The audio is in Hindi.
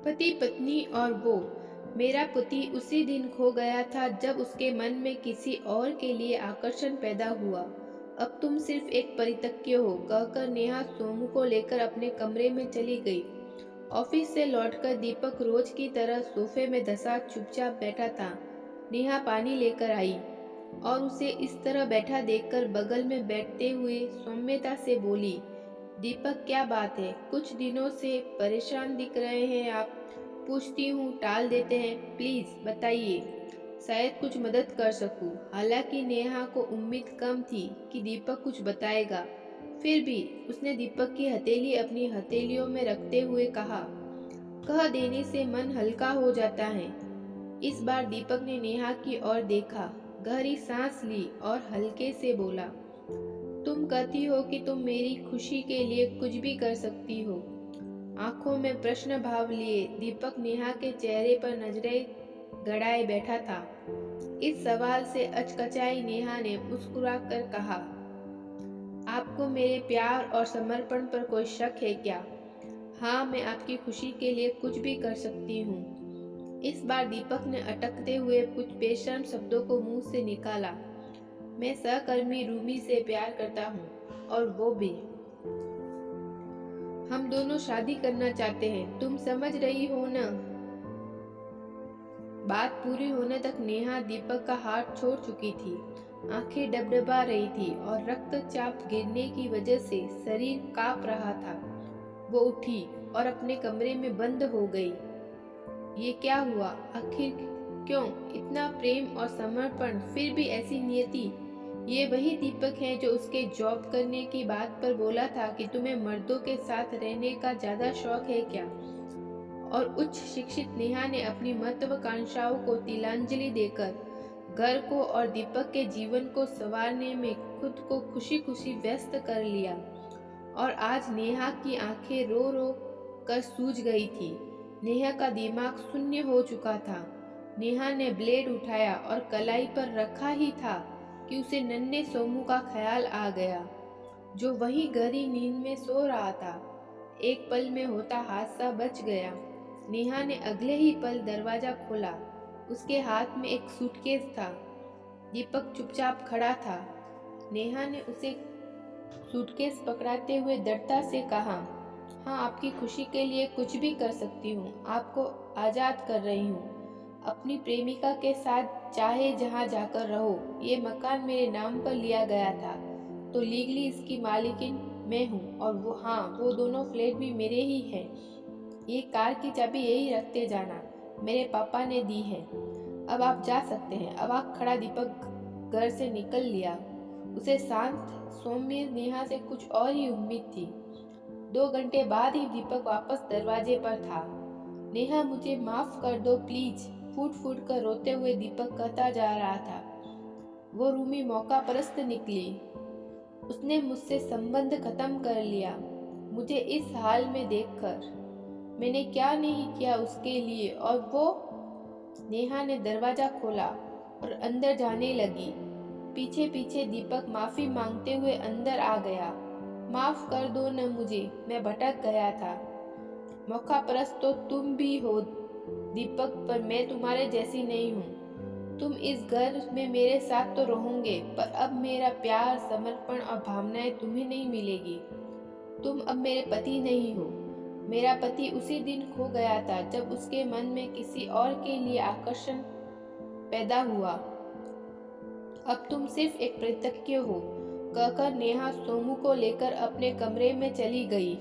पति पत्नी और वो। मेरा पति उसी दिन खो गया था जब उसके मन में किसी और के लिए आकर्षण पैदा हुआ। अब तुम सिर्फ एक परितक्य हो, कहकर नेहा सोमू को लेकर अपने कमरे में चली गई। ऑफिस से लौटकर दीपक रोज की तरह सोफे में धंसा चुपचाप बैठा था। नेहा पानी लेकर आई और उसे इस तरह बैठा देखकर बगल में बैठते हुए सौम्यता से बोली, दीपक क्या बात है, कुछ दिनों से परेशान दिख रहे हैं आप। पूछती हूँ टाल देते हैं, प्लीज बताइए, शायद कुछ मदद कर सकूं। हालांकि नेहा को उम्मीद कम थी कि दीपक कुछ बताएगा, फिर भी उसने दीपक की हथेली अपनी हथेलियों में रखते हुए कहा, कह देने से मन हल्का हो जाता है। इस बार दीपक ने नेहा की ओर देखा, गहरी सांस ली और हल्के से बोला, तुम कहती हो कि तुम मेरी खुशी के लिए कुछ भी कर सकती हो। आंखों में प्रश्न भाव लिए दीपक नेहा के चेहरे पर नजरें गड़ाए बैठा था। इस सवाल से अचकचाई नेहा ने मुस्कुराकर कहा, आपको मेरे प्यार और समर्पण पर कोई शक है क्या? हाँ, मैं आपकी खुशी के लिए कुछ भी कर सकती हूँ। इस बार दीपक ने अटकते हुए कुछ बेशर्म शब्दों को मुंह से निकाला, मैं सहकर्मी रूमी से प्यार करता हूँ और वो भी। हम दोनों शादी करना चाहते हैं, तुम समझ रही हो ना? बात पूरी होने तक नेहा दीपक का हाथ छोड़ चुकी थी। आंखें डबडबा रही थी और रक्तचाप गिरने की वजह से शरीर कांप रहा था। वो उठी और अपने कमरे में बंद हो गई। ये क्या हुआ? आखिर क्यों इतना प्रेम और समर्पण, फिर भी ऐसी नियति? ये वही दीपक है जो उसके जॉब करने की बात पर बोला था कि तुम्हें मर्दों के साथ रहने का ज्यादा शौक है क्या? और उच्च शिक्षित नेहा ने अपनी महत्वाकांक्षाओं को तिलांजलि देकर घर को और दीपक के जीवन को संवारने में खुद को खुशी खुशी व्यस्त कर लिया। और आज नेहा की आंखें रो रो कर सूज गई थी। नेहा का दिमाग शून्य हो चुका था। नेहा ने ब्लेड उठाया और कलाई पर रखा ही था कि उसे नन्हे सोमू का ख्याल आ गया, जो वहीं गहरी नींद में सो रहा था। एक पल में होता हादसा बच गया। नेहा ने अगले ही पल दरवाजा खोला। उसके हाथ में एक सूटकेस था। दीपक चुपचाप खड़ा था। नेहा ने उसे सूटकेस पकड़ाते हुए दृढ़ता से कहा, हाँ, आपकी खुशी के लिए कुछ भी कर सकती हूँ। आपको आजाद कर रही हूँ। अपनी प्रेमिका के साथ चाहे जहाँ जाकर रहो। ये मकान मेरे नाम पर लिया गया था, तो लीगली इसकी मालिकिन मैं हूँ। और वो दोनों फ्लैट भी मेरे ही हैं। ये कार की चाबी यही रखते जाना, मेरे पापा ने दी है। अब आप जा सकते हैं। अब आप खड़ा दीपक घर से निकल लिया। उसे शांत सौम्य नेहा से कुछ और ही उम्मीद थी। 2 घंटे बाद ही दीपक वापस दरवाजे पर था। नेहा, मुझे माफ कर दो प्लीज, फूट फूट कर रोते हुए दीपक कहता जा रहा था। वो रूमी मौका परस्त निकली। उसने मुझसे संबंध खत्म कर लिया। मुझे इस हाल में देखकर मैंने क्या नहीं किया उसके लिए। और वो, नेहा ने दरवाजा खोला और अंदर जाने लगी। पीछे पीछे दीपक माफी मांगते हुए अंदर आ गया। माफ कर दो न मुझे, मैं भटक गया था। मौका परस्त तो तुम भी हो दीपक, पर मैं तुम्हारे जैसी नहीं हूँ। तुम इस घर में मेरे साथ तो रहोगे, पर अब मेरा प्यार, समर्पण और भावनाएं तुम्हें नहीं मिलेगी। तुम अब मेरे पति नहीं हो। मेरा पति उसी दिन खो गया था जब उसके मन में किसी और के लिए आकर्षण पैदा हुआ। अब तुम सिर्फ एक परितक्य हो, कहकर नेहा सोमू को लेकर अपने कमरे में चली गई।